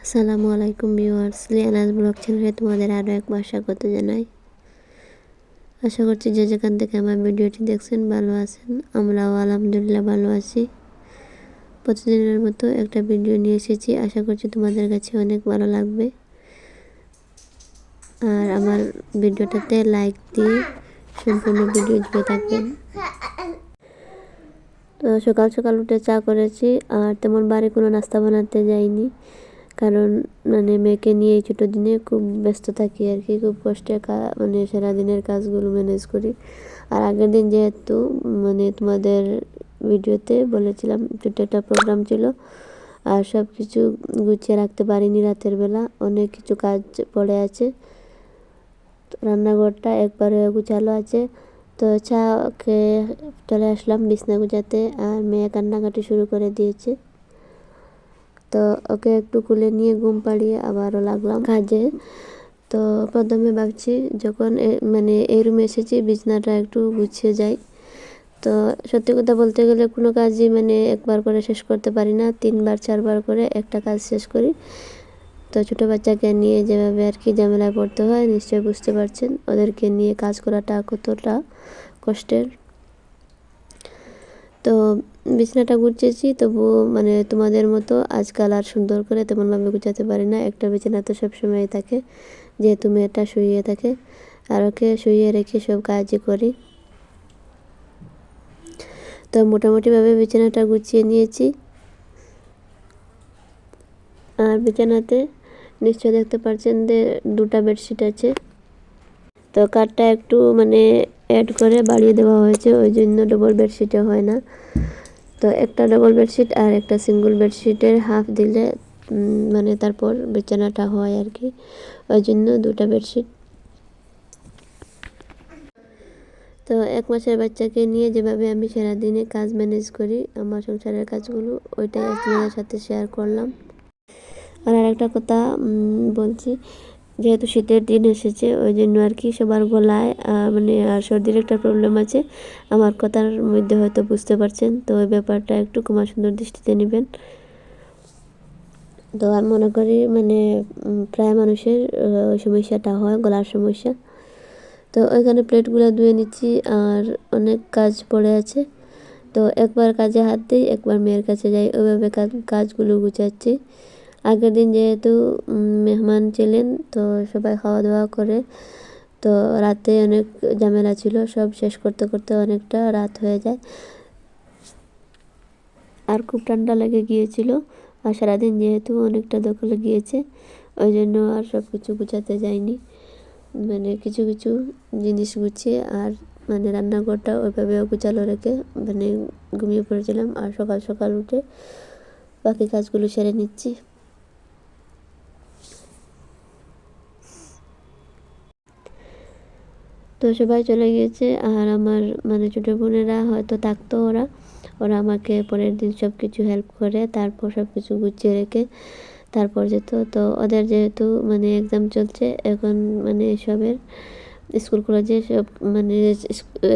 আসসালামু আলাইকুম viewers, লিয়ানাস blog চ্যানেলে তোমাদের আরও একবার স্বাগত জানাই। আশা করছি যে যেখান থেকে আমার ভিডিওটি দেখছেন ভালো আছেন। আমরাও আলহামদুলিল্লাহ ভালো আছি। প্রতিদিনের মতো একটা ভিডিও নিয়ে এসেছি, আশা করছি তোমাদের কাছে অনেক ভালো লাগবে। আর আমার ভিডিওটাতে লাইক দিয়ে সম্পূর্ণ ভিডিও জুড়ে থাকবেন। তো সকাল সকাল উঠে চা করেছি, আর তেমন বাড়ি কোনো নাস্তা বানাতে যাইনি, কারণ মেয়েকে নিয়ে এই ছোটো দিনে খুব ব্যস্ত থাকি আর কি। খুব কষ্টে সারাদিনের কাজগুলো ম্যানেজ করি। আর আগের দিন যেহেতু তোমাদের ভিডিওতে বলেছিলাম ছোটো একটা প্রোগ্রাম ছিল, আর সব কিছু গুছিয়ে রাখতে পারিনি রাতের বেলা, অনেক কিছু কাজ পড়ে আছে। রান্নাঘরটা একবারে গুছালো আছে। তো চা খেয়ে চলে আসলাম বিছনা গুছাতে, আর মেয়ে কান্নাকাটি শুরু করে দিয়েছে। তো ওকে একটু কুলে নিয়ে ঘুম পাড়িয়ে আবারও লাগলাম কাজে। তো প্রথমে ভাবছি যখন এই রুমে এসেছি বিছনাটা একটু গুছিয়ে যাই। তো সত্যি কথা বলতে গেলে কোনো কাজই একবার করে শেষ করতে পারি না, 3বার 4বার করে একটা কাজ শেষ করি। তো ছোটো বাচ্চাকে নিয়ে যেভাবে আর কি ঝামেলায় পড়তে হয় নিশ্চয়ই বুঝতে পারছেন, ওদেরকে নিয়ে কাজ করাটা কতটা কষ্টের। তো বিছানাটা গুছিয়েছি, তবুও তোমাদের মতো আজকাল আর সুন্দর করে তেমনভাবে গুছাতে পারি না। একটা বিছানা তো সবসময় থাকে, যেহেতু মেয়েটা শুয়ে থাকে, আর ওকে শুয়ে রেখে সব কাজই করি। তো মোটামুটিভাবে বিছানাটা গুছিয়ে নিয়েছি। আর বিছানাতে নিশ্চয় দেখতে পাচ্ছেন যে 2টা বেডশিট আছে। তো কাঠটা একটু অ্যাড করে বাড়িয়ে দেওয়া হয়েছে, ওই জন্য ডবল বেডশিটে হয় না। তো একটা ডবল বেডশিট আর একটা সিঙ্গল বেডশিটের হাফ দিলে তারপর বিছানাটা হয় আর কি, ওই জন্য 2টা বেডশিট। তো 1 মাসের বাচ্চাকে নিয়ে যেভাবে আমি সারাদিনে কাজ ম্যানেজ করি, আমার সংসারের কাজগুলো, ওইটাই আজ তোমাদের সাথে শেয়ার করলাম। আর আরেকটা কথা বলছি, যেহেতু শীতের দিন এসেছে ওই জন্য আর কি সবার গলায় আর সর্দির একটা প্রবলেম আছে, আমার কথার মধ্যে হয়তো বুঝতে পারছেন। তো ওই ব্যাপারটা একটু ক্ষমা সুন্দর দৃষ্টিতে নেবেন। তো আমি মনে করি প্রায় মানুষের ওই সমস্যাটা হয়, গলার সমস্যা। তো ওইখানে প্লেটগুলো ধুয়ে নিচ্ছি, আর অনেক কাজ পড়ে আছে। তো একবার কাজে হাত দিই, একবার মেয়ের কাছে যাই, ওইভাবে কাজগুলো গুছাচ্ছি। আগের দিন যেহেতু মেহমান ছিলেন, তো সবাই খাওয়া দাওয়া করে, তো রাতে অনেক ঝামেলা ছিল, সব শেষ করতে করতে অনেকটা রাত হয়ে যায়। আর খুব ঠান্ডা লেগে গিয়েছিল, আর সারাদিন যেহেতু অনেকটা দখলে গিয়েছে, ওই জন্য আর সব কিছু গুছাতে যাইনি। কিছু কিছু জিনিস গুছিয়ে আর রান্নাঘরটা ওইভাবেও গুছালো রেখে ঘুমিয়ে পড়েছিলাম। আর সকাল সকাল উঠে বাকি কাজগুলো সেরে নিচ্ছি। তো সবাই চলে গিয়েছে, আর আমার ছোটো বোনেরা হয়তো থাকতো, ওরা আমাকে পরের দিন সব কিছু হেল্প করে, তারপর সব কিছু গুছিয়ে রেখে তারপর যেত। তো ওদের যেহেতু এক্সাম চলছে এখন, সবের স্কুল কলেজে সব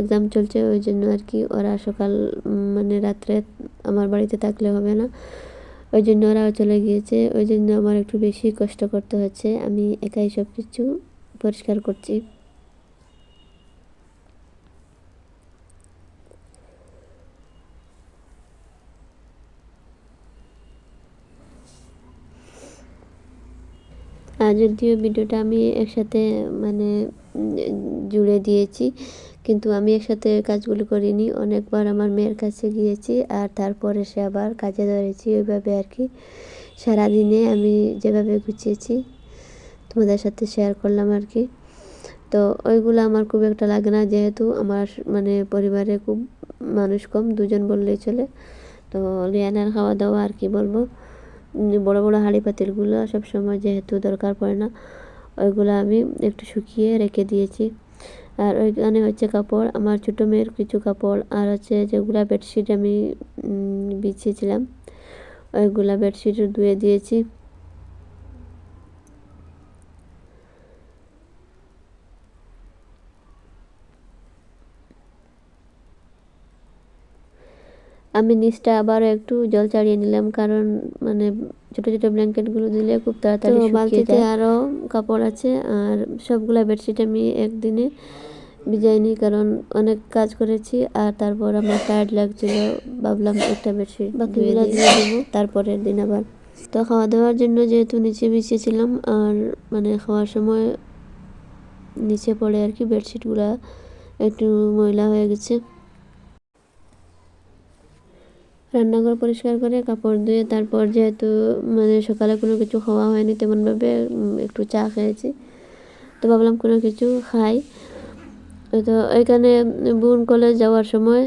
এক্সাম চলছে, ওই জন্য আর কি ওরা সকাল রাত্রে আমার বাড়িতে থাকলে হবে না, ওই জন্য ওরাও চলে গিয়েছে। ওই জন্য আমার একটু বেশি কষ্ট করতে হচ্ছে, আমি একাই সব কিছু পরিষ্কার করছি। আর যদিও ভিডিওটা আমি একসাথে জুড়ে দিয়েছি, কিন্তু আমি একসাথে কাজগুলো করিনি, অনেকবার আমার মেয়ের কাছে গিয়েছি আর তারপরে সে আবার কাজে ধরেছি, ওইভাবে আর কি সারাদিনে আমি যেভাবে গুছিয়েছি তোমাদের সাথে শেয়ার করলাম আর কি। তো ওইগুলো আমার খুব একটা লাগে না, যেহেতু আমার পরিবারে খুব মানুষ কম, 2জন বললেই চলে। তো লিয়ানার খাওয়া দাওয়া আর কি বলবো, বড় বড় হাঁড়ি পাতিলগুলো সবসময় যেহেতু দরকার পড়ে না, ওইগুলো আমি একটু শুকিয়ে রেখে দিয়েছি। আর ওইখানে হচ্ছে কাপড়, আমার ছোটো মেয়ের কিছু কাপড়, আর হচ্ছে যেগুলা বেডশিট আমি বিছিয়েছিলাম, ওইগুলা বেডশিটও ধুয়ে দিয়েছি। আমি নিচটা আবারও একটু জল ছাড়িয়ে নিলাম, কারণ মানে ছোট ছোট ব্ল্যাঙ্কেটগুলো দিলে খুব তাড়াতাড়ি শুকিয়ে যায়। আরও কাপড় আছে, আর সবগুলা বেডশিট আমি একদিনে ভিজাইনি, কারণ অনেক কাজ করেছি আর তারপর আমার টায়ার্ড লাগছিল, ভাবলাম একটা বেডশিট বাকিগুলো দিয়ে দেবো তারপরের দিন আবার। তো খাওয়া দাওয়ার জন্য যেহেতু নিচে বিছিয়েছিলাম, আর মানে খাওয়ার সময় নিচে পড়ে আর কি বেডশিটগুলো একটু ময়লা হয়ে গেছে। রান্নাঘর পরিষ্কার করে কাপড় ধুয়ে তারপর যেহেতু মানে সকালে কোনো কিছু খাওয়া হয়নি তেমনভাবে, একটু চা খেয়েছি, তো ভাবলাম কোনো কিছু খাই। তো এখানে বোন কলেজ যাওয়ার সময়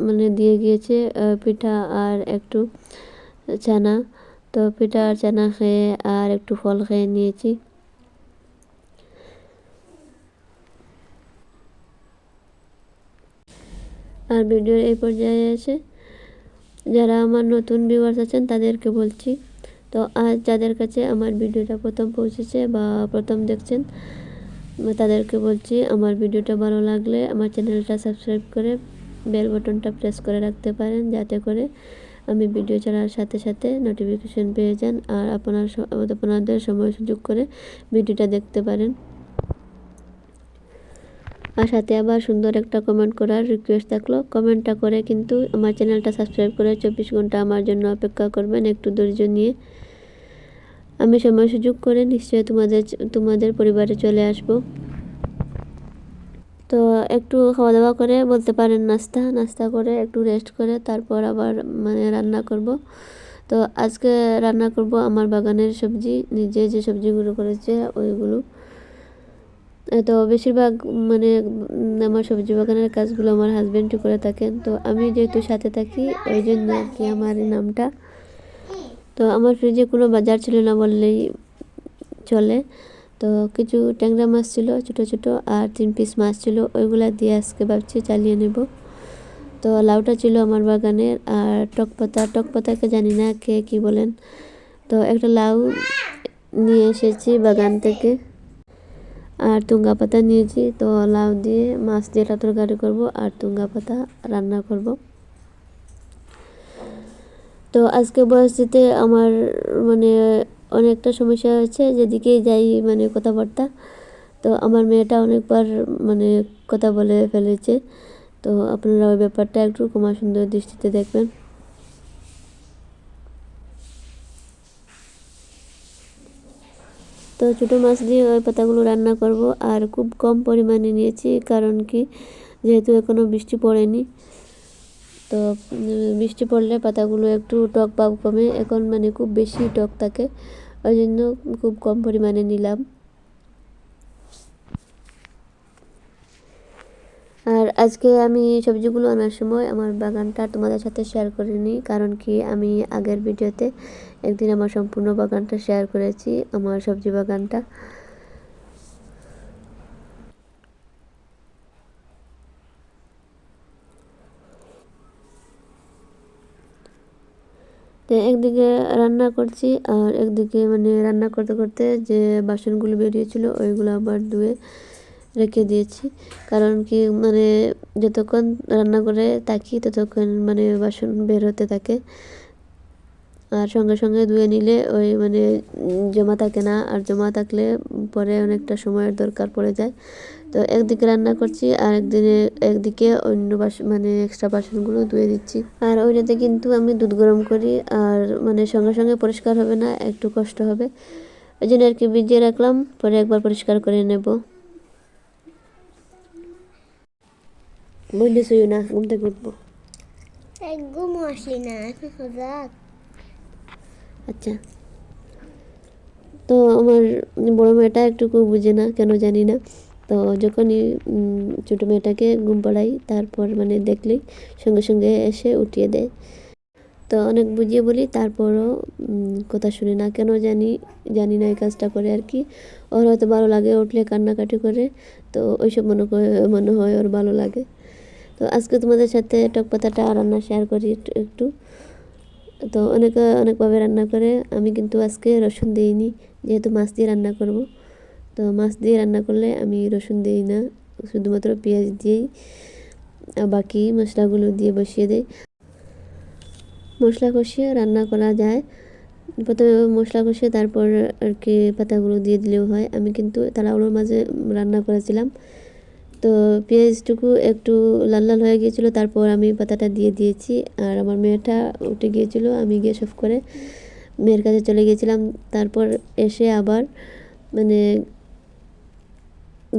মানে দিয়ে গিয়েছে পিঠা আর একটু চানা, তো পিঠা আর চানা খেয়ে আর একটু ফল খেয়ে নিয়েছি। আর ভিডিওর এই পর্যায়ে এসে যারা আমার নতুন ভিউয়ার্স আছেন তাদেরকে বলছি, তো আজ যাদের কাছে আমার ভিডিওটা প্রথম পৌঁছেছে বা প্রথম দেখছেন তাদেরকে বলছি, আমার ভিডিওটা ভালো লাগলে আমার চ্যানেলটা সাবস্ক্রাইব করে বেল বাটনটা প্রেস করে রাখতে পারেন, যাতে করে আমি ভিডিও ছাড়ার সাথে সাথে নোটিফিকেশন পেয়ে যান আর আপনাদের সময় সুযোগ করে ভিডিওটা দেখতে পারেন। আর সাথে আবার সুন্দর একটা কমেন্ট করার রিকোয়েস্ট থাকলো, কমেন্টটা করে কিন্তু আমার চ্যানেলটা সাবস্ক্রাইব করে 24 ঘন্টা আমার জন্য অপেক্ষা করবেন একটু ধৈর্য নিয়ে। আমি সময় সুযোগ করে নিশ্চয়ই তোমাদের পরিবারে চলে আসব। তো একটু খাওয়া দাওয়া করে বলতে পারেন নাস্তা করে একটু রেস্ট করে তারপর আবার মানে রান্না করব। তো আজকে রান্না করব আমার বাগানের সবজি, নিজে যে সবজিগুলো করেছে ওইগুলো। তো বেশিরভাগ মানে আমার সবজি বাগানের কাজগুলো আমার হাজব্যান্ডই করে থাকেন, তো আমি যেহেতু সাথে থাকি ওই জন্য আর কি আমার নামটা। তো আমার ফ্রিজে কোনো বাজার ছিল না বললেই চলে, তো কিছু ট্যাংরা মাছ ছিল ছোটো ছোটো আর 3 পিস মাছ ছিল, ওইগুলা দিয়ে আজকে ভাবছি চালিয়ে নেব। তো লাউটা ছিল আমার বাগানের, আর টক পাতাকে জানি না কে কী বলেন, তো একটা লাউ নিয়ে এসেছি বাগান থেকে, আর তুঙ্গা পাতা নিয়েছি। তো লাউ দিয়ে মাছ দিয়ে তরকারি করব আর তুঙ্গা পাতা রান্না করব। তো আজকে বয়স দিতে আমার মানে অনেকটা সমস্যা হয়েছে, যেদিকেই যাই মানে কথাবার্তা, তো আমার মেয়েটা অনেকবার মানে কথা বলে ফেলেছে, তো আপনারা ওই ব্যাপারটা একটু ক্ষমা সুন্দর দৃষ্টিতে দেখবেন। তো ছোটো মাছ দিয়ে ওই পাতাগুলো রান্না করব, আর খুব কম পরিমাণে নিয়েছি, কারণ কি যেহেতু এখনও বৃষ্টি পড়েনি, তো বৃষ্টি পড়লে পাতাগুলো একটু টক ভাব কমে, এখন মানে খুব বেশি টক থাকে, ওই জন্য খুব কম পরিমাণে নিলাম। আর আজকে আমি সবজিগুলো আনার সময় আমার বাগানটা তোমাদের সাথে শেয়ার করিনি, কারণ কি আমি আগের ভিডিওতে একদিন আমার সম্পূর্ণ বাগানটা শেয়ার করেছি, আমার সবজি বাগানটা। তো একদিকে রান্না করছি আর একদিকে মানে রান্না করতে করতে যে বাসনগুলো বেরিয়েছিল ওইগুলো আবার ধুয়ে রেখে দিয়েছি, কারণ কি মানে যতক্ষণ রান্না করে থাকি ততক্ষণ মানে বাসন বের হতে থাকে, আর সঙ্গে সঙ্গে ধুয়ে নিলে ওই মানে জমা থাকে না, আর জমা থাকলে পরে অনেকটা সময়ের দরকার পড়ে যায়। তো একদিকে রান্না করছি আর একদিকে অন্য বাসন মানে এক্সট্রা বাসনগুলো ধুয়ে দিচ্ছি। আর ওইটাতে কিন্তু আমি দুধ গরম করি, আর মানে সঙ্গে সঙ্গে পরিষ্কার হবে না, একটু কষ্ট হবে, ওই জন্য আর কি ভিজিয়ে রাখলাম, পরে একবার পরিষ্কার করে নেব। বললি শুই না, ঘুম থেকে উঠবো। ঘুম আসলি না আচ্ছা, তো আমার বড় মেয়েটা একটুকু বুঝে না কেন জানি না, তো যখনই ছোটো মেয়েটাকে ঘুম পাড়াই তারপর মানে দেখলেই সঙ্গে সঙ্গে এসে উঠিয়ে দেয়। তো অনেক বুঝিয়ে বলি তারপরও কথা শুনে না, কেন জানি না এই কাজটা করে আর কি। ওর হয়তো ভালো লাগে, উঠলে কান্নাকাটি করে, তো ওইসব মনে হয় ওর ভালো লাগে। তো আজকে তোমাদের সাথে টক পাতাটা রান্না শেয়ার করি একটু। তো অনেকভাবে রান্না করে, আমি কিন্তু আজকে রসুন দিইনি, যেহেতু মাছ দিয়ে রান্না করব। তো মাছ দিয়ে রান্না করলে আমি রসুন দিই না, শুধুমাত্র পেঁয়াজ দিয়েই বাকি মশলাগুলো দিয়ে বসিয়ে দিই। মশলা কষিয়ে রান্না করা যায়। প্রথমে মশলা কষিয়ে তারপর আর কি পাতাগুলো দিয়ে দিলেও হয়। আমি কিন্তু তাড়াহুড়োর মাঝে রান্না করেছিলাম, তো পেঁয়াজটুকু একটু লাল লাল হয়ে গিয়েছিলো, তারপর আমি পাতাটা দিয়ে দিয়েছি। আর আমার মেয়েটা উঠে গিয়েছিলো, আমি গ্যাস অফ করে মেয়ের কাছে চলে গিয়েছিলাম। তারপর এসে আবার মানে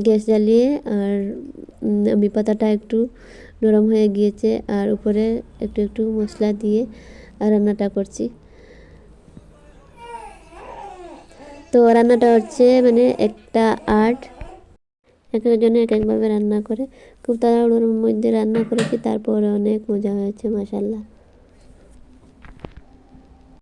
গ্যাস জ্বালিয়ে আর আমি পাতাটা একটু নরম হয়ে গিয়েছে আর উপরে একটু একটু মশলা দিয়ে আর রান্নাটা করছি। তো রান্নাটা হচ্ছে মানে একটা আর্ট, এক একজনে এক একভাবে রান্না করে। খুব তাড়াহুড়োর মধ্যে রান্না করেছি, তারপরে অনেক মজা হয়েছে মাশাআল্লাহ।